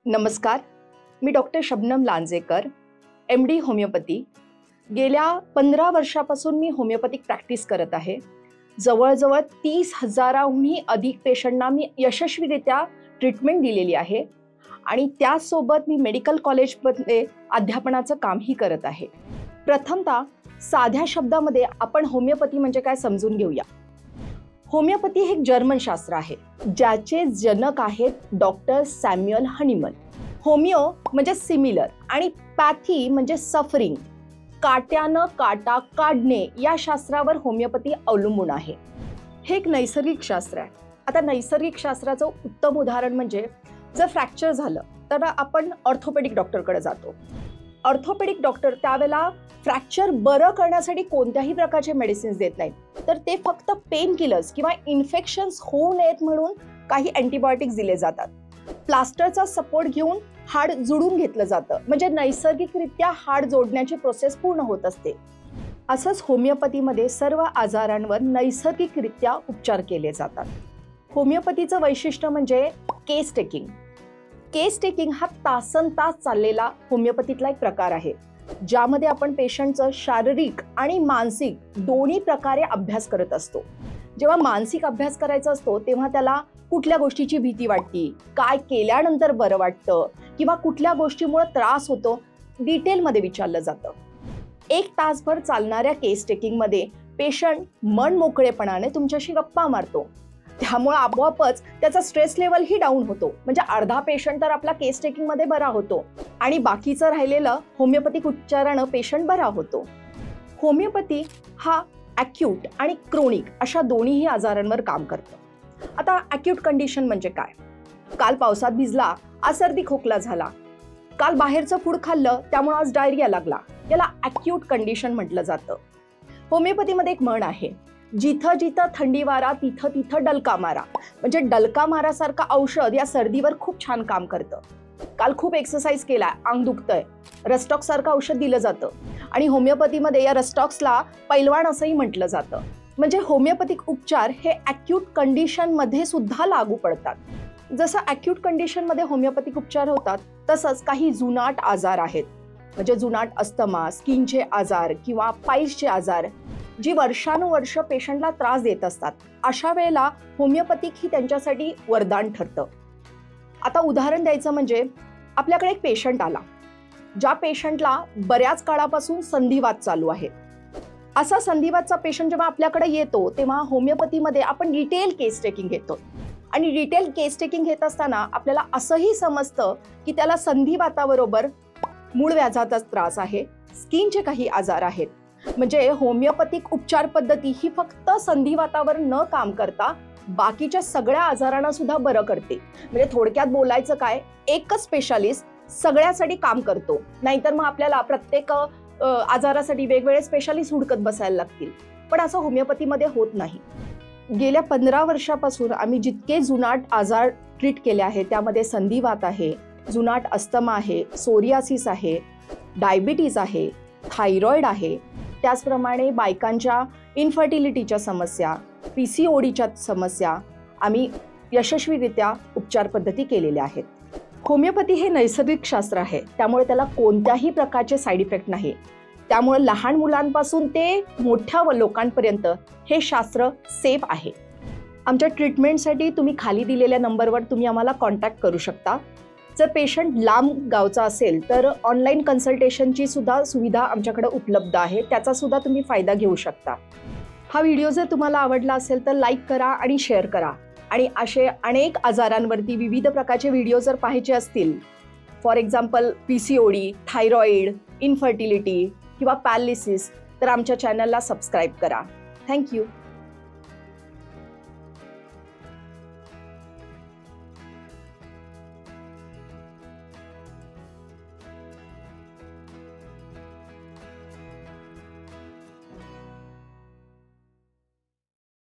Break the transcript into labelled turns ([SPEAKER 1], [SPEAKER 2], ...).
[SPEAKER 1] नमस्कार, मी doctor Shabnam Lanjekar, MD homeopathy. गेल्या 15 वर्षापासून मी होमिओपॅथिक प्रॅक्टिस करत आहे। जवळजवळ 30,000हूनही अधिक पेशंटना मी यशस्वीरित्या ट्रीटमेंट दिलेली आहे आणि त्यासोबत मी मेडिकल कॉलेजमध्ये अध्यापनाचं कामही करत आहे। प्रथमतः साध्या शब्दामध्ये आपण होमिओपॅथी म्हणजे काय समजून घेऊया। होमिओपॅथी हे एक जर्मन शास्त्र आहे ज्याचे जनक आहेत डॉक्टर सॅम्युअल हनीमन। होमिओ म्हणजे सिमिलर आणि पॅथी म्हणजे सफरिंग, काट्यानं काटा काढणे या शास्त्रावर होमिओपॅथी अवलंबून आहे। हे एक नैसर्गिक शास्त्र आहे। आता नैसर्गिक शास्त्राचं उत्तम उदाहरण म्हणजे जर फ्रॅक्चर झालं तर आपण ऑर्थोपेडिक डॉक्टरकडे जातो। ऑर्थोपेडिक डॉक्टर त्यावेळेला फ्रॅक्चर बरं करण्यासाठी कोणत्याही प्रकारचे मेडिसिन्स देत नाहीत, तर ते फक्त पेन किलर्स किंवा इन्फेक्शन्स होऊ नयेत म्हणून काही अँटीबायोटिक्स दिले जातात। प्लास्टरचा सपोर्ट घेऊन हाड जोडून घेतलं जातं, म्हणजे नैसर्गिकरित्या हाड जोडण्याची प्रोसेस पूर्ण होत असते। असंच होमिओपॅथीमध्ये सर्व आजारांवर नैसर्गिकरित्या उपचार केले जातात। होमिओपॅथीचं वैशिष्ट्य म्हणजे केस टेकिंग। केस टेकिंग हा तासनतास चाललेला होमिओपॅथीतला एक प्रकार आहे, ज्यामध्ये आपण पेशंटचं शारीरिक आणि मानसिक दोन्ही प्रकारे अभ्यास करत असतो। जेव्हा मानसिक अभ्यास करायचा असतो तेव्हा त्याला कुठल्या गोष्टीची भीती वाटते, काय केल्यानंतर बरं वाटतं किंवा कुठल्या गोष्टीमुळे त्रास होतो, डिटेलमध्ये विचारलं जातं। 1 तासभर चालणाऱ्या केस टेकिंगमध्ये पेशंट मन मोकळेपणाने तुमच्याशी गप्पा मारतो, त्यामुळे आपोआपच त्याचा स्ट्रेस लेवल ही डाऊन होतो। म्हणजे अर्धा पेशंट तर आपला केस टेकिंग मध्ये बरा होतो आणि बाकीचं राहिलेलं होमिओपॅथिक उपचारानं पेशंट बरा होतो। होमिओपॅथी हा ॲक्यूट आणि क्रोनिक अशा दोन्हीही आजारांवर काम करतं। आता ॲक्यूट कंडिशन म्हणजे काय? काल पावसात भिजला, आज सर्दी खोकला झाला, काल बाहेरचं फूड खाल्लं त्यामुळे आज डायरिया लागला, याला ॲक्यूट कंडिशन म्हटलं जातं। होमिओपॅथीमध्ये एक म्हण आहे, जिथं जिथं थंडी वारा तिथं तिथं डलका मारा, म्हणजे डलका मारासारखं औषध या सर्दीवर खूप छान काम करतं। काल खूप एक्सरसाइज केला, अंग दुखतंय, रस्टॉक्स सारखं औषध दिलं जातं आणि होमिओपॅथीमध्ये या रस्टॉक्सला पैलवान असंही म्हटलं जातं। म्हणजे होमिओपॅथिक उपचार हे ॲक्यूट कंडिशनमध्ये सुद्धा लागू पडतात। जसं ॲक्यूट कंडिशनमध्ये होमिओपॅथिक उपचार होतात तसंच काही जुनाट आजार आहेत, म्हणजे जुनाट अस्थमा, स्किनचे आजार किंवा पाईल्सचे आजार जी वर्षानुवर्ष पेशंटला त्रास देत असतात, अशा वेळेला होमिओपॅथिक ही त्यांच्यासाठी वरदान ठरतं। आता उदाहरण द्यायचं म्हणजे आपल्याकडे एक पेशंट आला, ज्या पेशंटला बऱ्याच काळापासून संधिवात चालू आहे। असा संधिवातचा पेशंट जेव्हा आपल्याकडे येतो तेव्हा होमिओपॅथीमध्ये आपण डिटेल केस टेकिंग घेतो आणि डिटेल केस टेकिंग घेत असताना आपल्याला असंही समजतं की त्याला संधिवाताबरोबर मूळ व्याधाचा त्रास आहे, स्किनचे काही आजार आहेत। म्हणजे होमिओपॅथिक उपचार पद्धती ही फक्त संधिवातावर न काम करता बाकीच्या सगळ्या आजारांना सुद्धा बरं करते। म्हणजे थोडक्यात बोलायचं काय, एकच स्पेशालिस्ट सगळ्यासाठी काम करतो, नाहीतर मग आपल्याला प्रत्येक आजारासाठी वेगवेगळे स्पेशालिस्ट हुडकत बसायला लागतील, पण असं होमिओपॅथीमध्ये होत नाही। गेल्या 15 वर्षापासून आम्ही जितके जुनाट आजार ट्रीट केले आहेत त्यामध्ये संधिवात आहे, जुनाट अस्थमा आहे, सोरियासिस आहे, डायबिटीज आहे, थायरॉइड आहे, त्याचप्रमाणे बायकांच्या इन्फर्टिलिटीच्या समस्या, PCODच्या समस्या आम्ही यशस्वीरित्या उपचार पद्धती केलेल्या आहेत। होमिओपॅथी हे नैसर्गिक शास्त्र आहे, त्यामुळे त्याला कोणत्याही प्रकारचे साईड इफेक्ट नाही। त्यामुळे लहान मुलांपासून ते मोठ्या लोकांपर्यंत हे शास्त्र सेफ आहे। आमच्या ट्रीटमेंटसाठी तुम्ही खाली दिलेल्या नंबरवर तुम्ही आम्हाला कॉन्टॅक्ट करू शकता। जर पेशंट लांब गावचा असेल तर ऑनलाईन कन्सल्टेशनची सुद्धा सुविधा आमच्याकडे उपलब्ध आहे, त्याचा सुद्धा तुम्ही फायदा घेऊ शकता। हा व्हिडिओ जर तुम्हाला आवडला असेल तर लाईक करा आणि शेअर करा आणि असे अनेक आजारांवरती विविध प्रकारचे व्हिडिओ जर पाहायचे असतील, for example PCOD, thyroid, infertility किंवा पॅरालिसिस, तर आमच्या चॅनलला सबस्क्राईब करा। थँक्यू।